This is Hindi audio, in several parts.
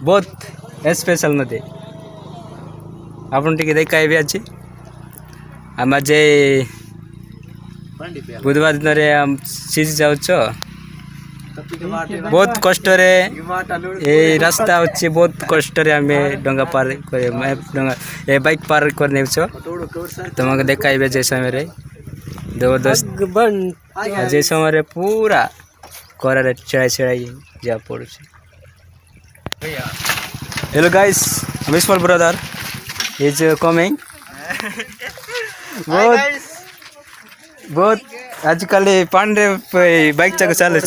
बहुत स्पेशल नदी आपन टिके देखाइबे अछि हम आज बुधवार दिन रे हम सीज जाउछ बहुत कष्ट रे ए रास्ता अछि बहुत कष्ट रे हमें डंगा पार करे डंगा ए बाइक पार कर नेछ तुमके देखाइबे जे समय रे जबरदस्त जे समय रे पूरा कोरा चढ़ाई चढ़ाई जा पड़ू hello guys mister brother is coming बहुत आजकल पांडे बाइक चक चल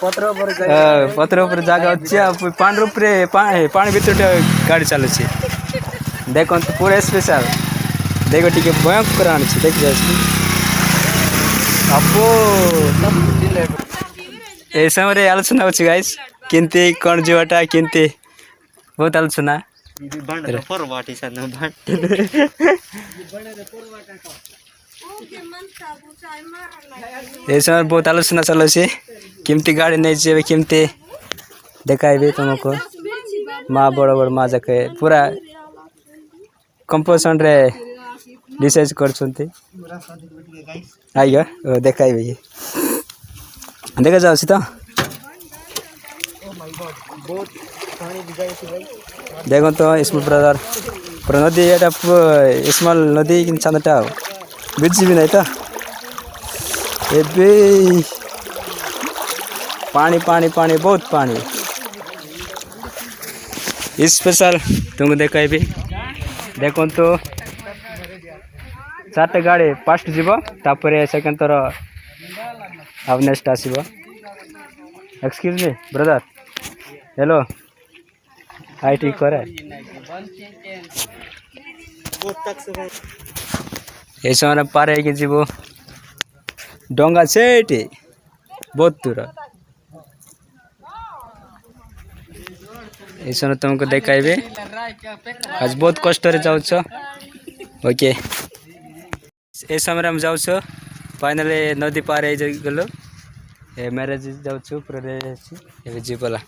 पत्र ऊपर जगह अच्छे पांडे ऊपर पानी भीतर गाड़ी चलू देख पूरा स्पेशल देख टे भयंकर आनी देख अपो ए समय आलोचना अच्छी गाइस किंती कौन जीवाटा किंती बहुत आलोचना ये समय बहुत आलोचना चलो सी किमती गाड़ी नहीं चाहिए किमती देखाइबे तुमको माँ बड़ बड़ माँ जाके पूरा कंपोजिशन रे डिसाइड करछंती आइयो देखाइबे ये देखा जाओ सी तो देखो तो स्मॉल ब्रदर पूरा नदी एटा स्मॉल नदी किन चंदटा बिजी भी नहीं तो एबे पानी पानी पानी बहुत पानी स्पेशल तुमको देखाइबे देखो तो 4टा गाड़ी फास्ट जीव तापर सेकेंड थर अब नेक्स्ट आसीबो excuse me brother hello hi ठीक करे ये समय पारे के जीव डंगा सेठी बहुत दूर ये समय तुमको देखाइबे आज बहुत कष्ट रे जाउछ ओके ए समय हम जाउछ फाइनली नदी पार गलो ए मैरेज जाउछ पूरा रे ए जीवला